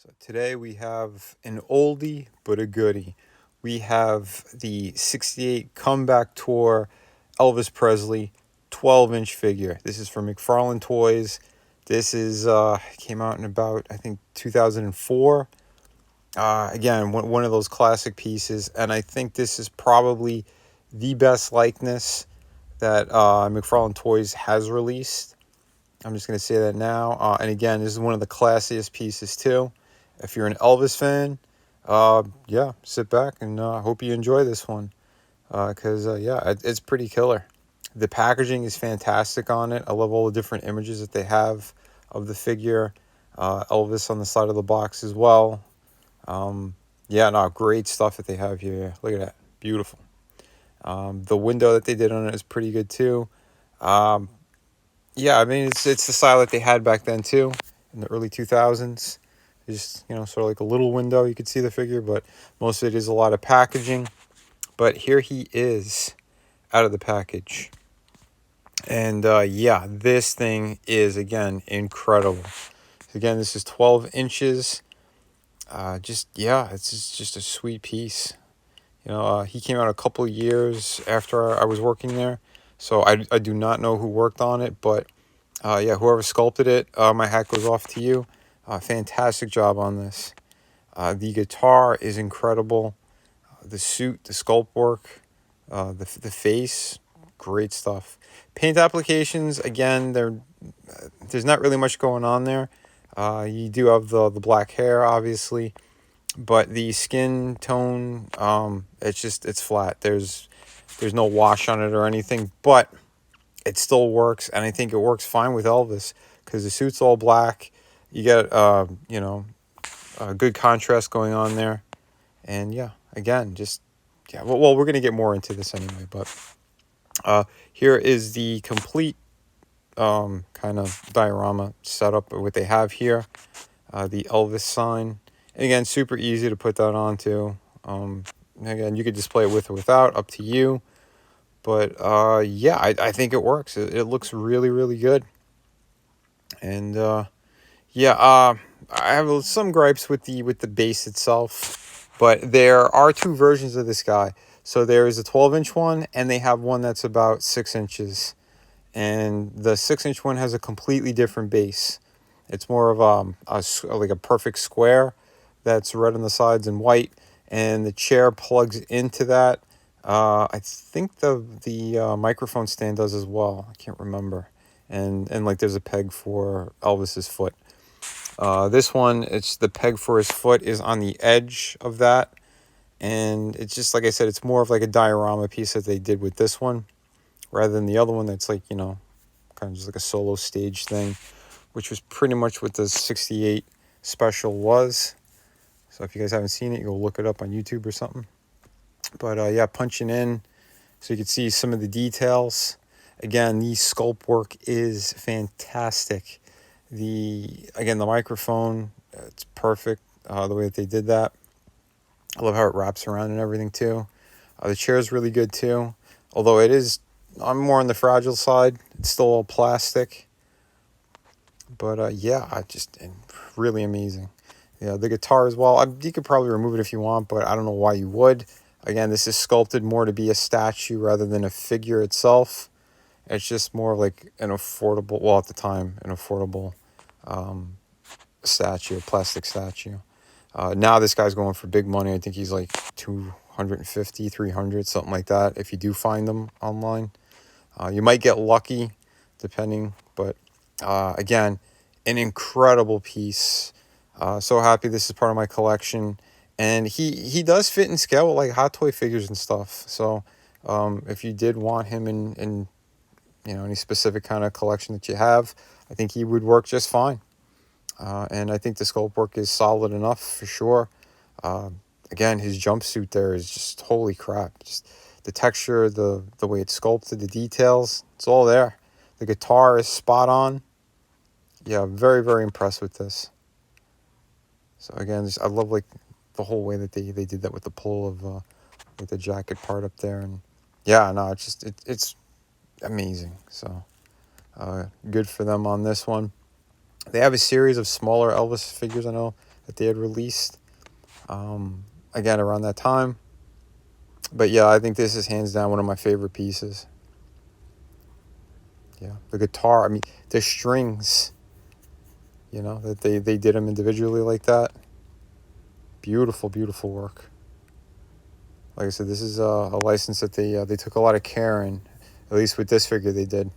So today we have an oldie but a goodie. We have the 68 Comeback Tour Elvis Presley 12-inch figure. This is from McFarlane Toys. This is came out in about, I think, 2004. Again, one of those classic pieces, and I think this is probably the best likeness that McFarlane Toys has released. I'm just going to say that now. And again, this is one of the classiest pieces too. If you're an Elvis fan, yeah, sit back and hope you enjoy this one. Because, it's pretty killer. The packaging is fantastic on it. I love all the different images that they have of the figure. Elvis on the side of the box as well. Great stuff that they have here. Look at that. Beautiful. The window that they did on it is pretty good too. I mean, it's the style that they had back then too, in the early 2000s. Just, sort of like a little window, you could see the figure, but most of it is a lot of packaging. But here he is out of the package. And this thing is, again, incredible. Again, this is 12 inches. It's just a sweet piece. He came out a couple years after I was working there. So I do not know who worked on it, but whoever sculpted it, my hat goes off to you. Fantastic job on this. The guitar is incredible. The suit, the sculpt work, the face, great stuff. Paint applications, again, there's not really much going on there. You do have the black hair, obviously, but the skin tone, it's flat. There's no wash on it or anything, but it still works, and I think it works fine with Elvis because the suit's all black. You get, a good contrast going on there. And again, we're going to get more into this anyway, but here is the complete kind of diorama setup of what they have here. The Elvis sign. And again, super easy to put that onto. Again, you could display it with or without, up to you. But I think it works. It looks really, really good. And I have some gripes with the base itself, but there are two versions of this guy. So there is a 12-inch one, and they have one that's about 6 inches. And the 6-inch one has a completely different base. It's more of like a perfect square that's red on the sides and white, and the chair plugs into that. I think the microphone stand does as well. I can't remember. And like there's a peg for Elvis's foot. This one, it's the peg for his foot is on the edge of that. And it's just, like I said, it's more of like a diorama piece that they did with this one, rather than the other one that's like, kind of just like a solo stage thing, which was pretty much what the 68 special was. So if you guys haven't seen it, you go look it up on YouTube or something. But punching in so you can see some of the details. Again, the sculpt work is fantastic. The microphone, it's perfect, the way that they did that. I love how it wraps around and everything too. The chair is really good too, although I'm more on the fragile side. It's still all plastic. But really amazing. Yeah, the guitar as well. You could probably remove it if you want, but I don't know why you would. Again, this is sculpted more to be a statue rather than a figure itself. It's just more like an affordable, well, at the time, an affordable statue, a plastic statue. Now this guy's going for big money. I think he's like 250, 300, something like that, if you do find them online. You might get lucky, depending, but again, an incredible piece. So happy this is part of my collection. And he does fit in scale with like Hot Toy figures and stuff. So if you did want him in any specific kind of collection that you have, I think he would work just fine. And I think the sculpt work is solid enough for sure. Again, his jumpsuit there is just holy crap. Just the texture, the way it's sculpted, the details, it's all there. The guitar is spot on. Yeah, very, very impressed with this. So again, I love like the whole way that they did that with the pull of with the jacket part up there. And it's amazing. So good for them on this one. They have a series of smaller Elvis figures, I know, that they had released, again, around that time. But yeah, I think this is hands down one of my favorite pieces. Yeah, the guitar, I mean, the strings, you know, that they did them individually like that. Beautiful, beautiful work. Like I said, this is a license that they took a lot of care in. At least with this figure they did.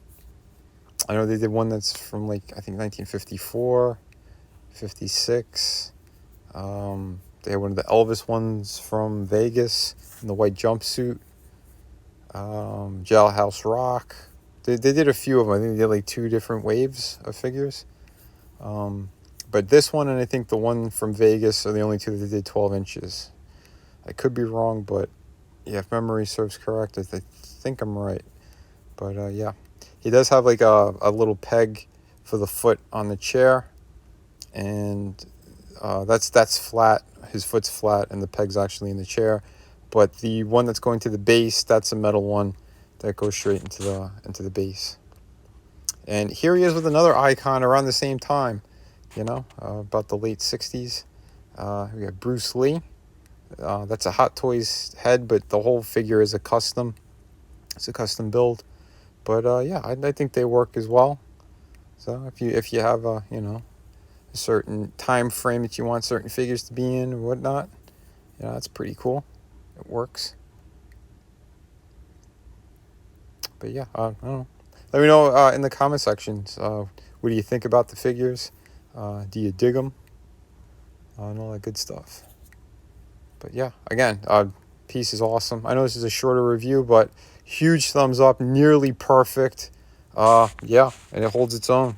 I know they did one that's from, like, I think 1954, 56. They had one of the Elvis ones from Vegas in the white jumpsuit. Jailhouse Rock. They did a few of them. I think they did like 2 different waves of figures. But this one and I think the one from Vegas are the only 2 that they did 12 inches. I could be wrong, but yeah, if memory serves correct, I think I'm right. But yeah, he does have like a little peg for the foot on the chair, and that's flat. His foot's flat, and the peg's actually in the chair. But the one that's going to the base, that's a metal one that goes straight into the base. And here he is with another icon around the same time, you know, about the late 60s. We got Bruce Lee. That's a Hot Toys head, but the whole figure is a custom. It's a custom build. But yeah, I think they work as well. So if you have a, you know, a certain time frame that you want certain figures to be in or whatnot, you know, that's pretty cool. It works. But yeah, I don't know. Let me know in the comment sections. What do you think about the figures? Do you dig them? And all that good stuff. But yeah, again, piece is awesome. I know this is a shorter review, but huge thumbs up, nearly perfect. Yeah, and it holds its own.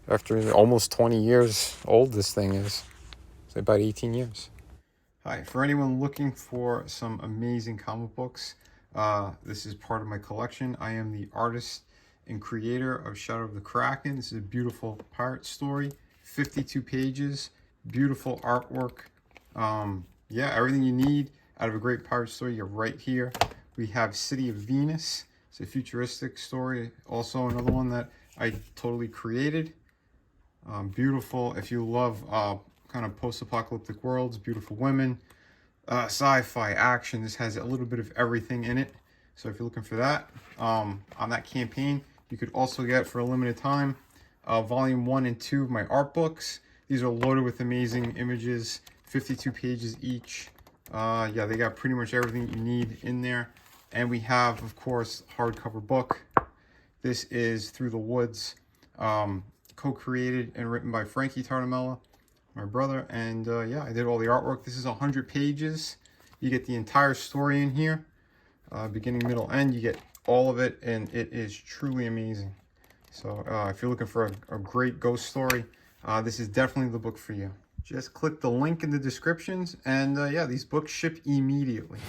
After almost 20 years old, this thing is. It's about 18 years. Hi, for anyone looking for some amazing comic books, this is part of my collection. I am the artist and creator of Shadow of the Kraken. This is a beautiful pirate story, 52 pages, beautiful artwork. Yeah, everything you need out of a great pirate story, you're right here. We have City of Venus. It's a futuristic story. Also another one that I totally created. Beautiful. If you love kind of post-apocalyptic worlds, beautiful women, sci-fi, action, this has a little bit of everything in it. So if you're looking for that, on that campaign, you could also get, for a limited time, volume 1 and 2 of my art books. These are loaded with amazing images, 52 pages each. Yeah, they got pretty much everything you need in there. And we have, of course, hardcover book. This is Through the Woods, co-created and written by Frankie Tartamella, my brother. And yeah, I did all the artwork. This is 100 pages. You get the entire story in here, beginning, middle, end. You get all of it, and it is truly amazing. So if you're looking for a great ghost story, this is definitely the book for you. Just click the link in the descriptions, and yeah, these books ship immediately.